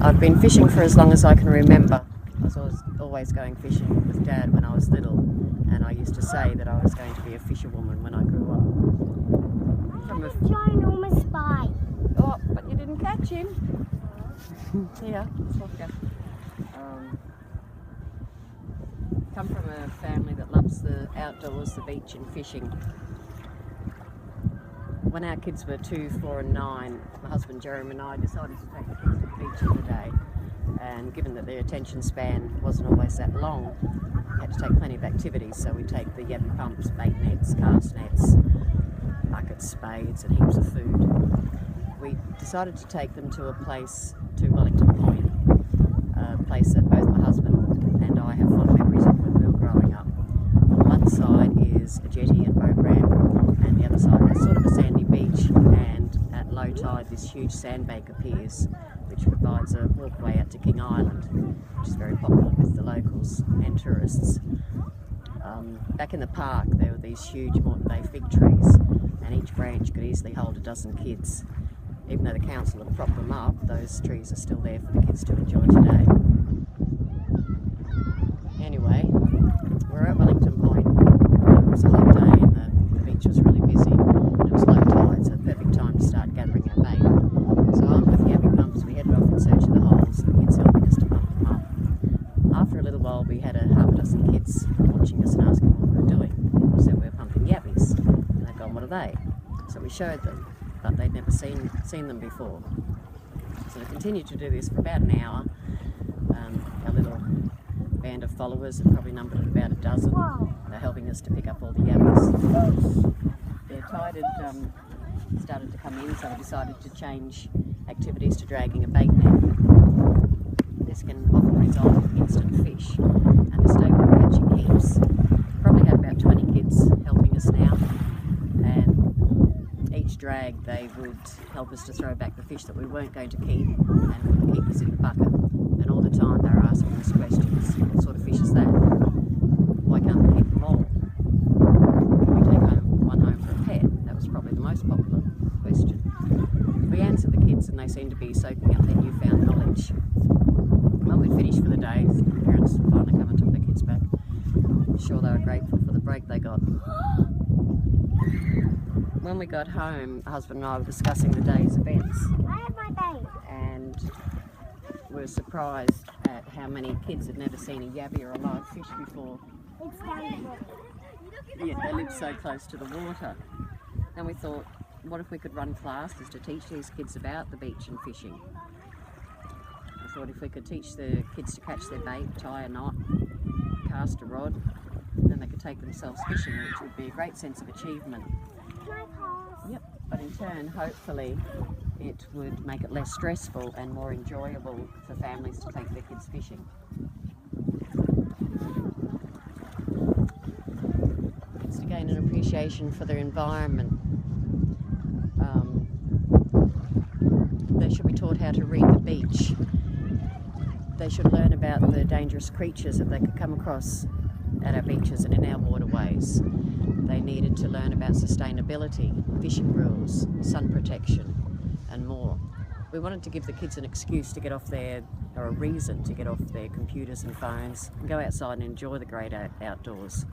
I've been fishing for as long as I can remember. I was always going fishing with Dad when I was little, and I used to say that I was going to be a fisherwoman when I grew up. From a ginormous spike. Oh, but you didn't catch him. Yeah, let's walk go. Come from a family that loves the outdoors, the beach and fishing. When our kids were 2, 4 and 9, my husband Jeremy and I decided to take the kids to the beach for the day, and given that their attention span wasn't always that long, we had to take plenty of activities, so we take the yabby pumps, bait nets, cast nets, buckets, spades and heaps of food. We decided to take them to a place, to Wellington Point, a place that both my husband and I have fond memories of when we were growing up. On one side is a jetty and boat ramp, and the other side is sort of a sandy beach, and at low tide this huge sandbank appears, which provides a walkway out to King Island, which is very popular with the locals and tourists. Back in the park there were these huge Moreton Bay fig trees, and each branch could easily hold a dozen kids. Even though the council have propped them up, those trees are still there for the kids to enjoy today. Anyway, we're at Wellington Point. It was a hot day and the beach was really busy, and it was low tide, so perfect time to start gathering our bait. So armed with the yabby pumps, we headed off in search of the holes, the kids helping us to pump them up. After a little while, we had half a dozen kids watching us and asking what we were doing. We said we were pumping yabbies, and they'd gone, what are they? So we showed them, but they'd never seen them before. So we continued to do this for about an hour. Our little band of followers had probably numbered at about a dozen. They're helping us to pick up all the yabbies. The tide had started to come in, so we decided to change activities to dragging a bait net. This can often result in instant fish, and this day we were catching heaps. Probably had about 20 kids helping us now, and each drag they would help us to throw back the fish that we weren't going to keep, and would keep us in the bucket. And all the time they were asking us questions. What sort of fish is that? Why can't we keep them all? Can we take one home for a pet? That was probably the most popular question. We answered the kids and they seemed to be soaking up their newfound knowledge. When we'd finished for the day, the parents finally come and took their kids back. I'm sure they were grateful for the break they got. When we got home, my husband and I were discussing the day's events. I have my bait. And we were surprised at how many kids had never seen a yabby or a live fish before. It's down the Yet they live so close to the water. And we thought, what if we could run classes to teach these kids about the beach and fishing? I thought if we could teach the kids to catch their bait, tie a knot, cast a rod, then they could take themselves fishing, which would be a great sense of achievement. Yep, but in turn, hopefully, it would make it less stressful and more enjoyable for families to take their kids fishing. It's to gain an appreciation for their environment. They should be taught how to read the beach. They should learn about the dangerous creatures that they could come across at our beaches and in our waterways. They needed to learn about sustainability, fishing rules, sun protection and more. We wanted to give the kids an excuse to get off their, or a reason to get off their computers and phones and go outside and enjoy the great outdoors.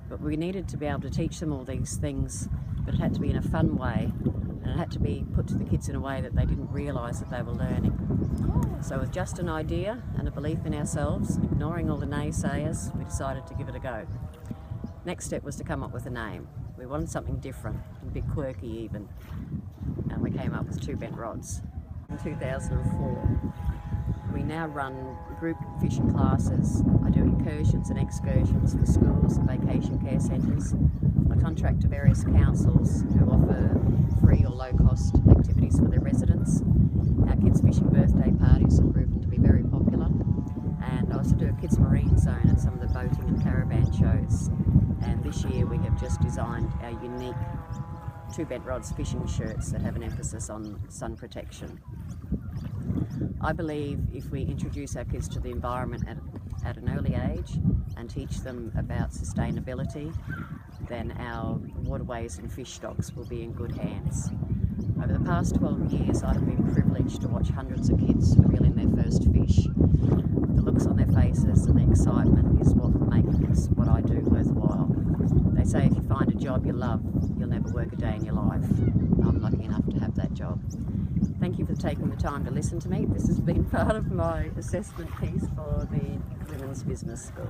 But we needed to be able to teach them all these things, but it had to be in a fun way, and it had to be put to the kids in a way that they didn't realise that they were learning. So with just an idea and a belief in ourselves, ignoring all the naysayers, we decided to give it a go. Next step was to come up with a name. We wanted something different, a bit quirky even, and we came up with 2 bent rods. In 2004, we now run group fishing classes. I do incursions and excursions for schools and vacation care centres. I contract to various councils who offer free or low-cost activities for their residents. Our kids' fishing birthday parties have proven to be very popular, and I also do a kids' marine zone at some of the boating and caravan shows. And this year we have just designed our unique 2 bent rods fishing shirts that have an emphasis on sun protection. I believe if we introduce our kids to the environment at an early age and teach them about sustainability, then our waterways and fish stocks will be in good hands. Over the past 12 years, I have been privileged to watch hundreds of kids reel in their first fish. The looks on their faces and the excitement is what makes what I do worthwhile. They say if you find a job you love, you'll never work a day in your life. I'm lucky enough to have that job. Thank you for taking the time to listen to me. This has been part of my assessment piece for the Women's Business School.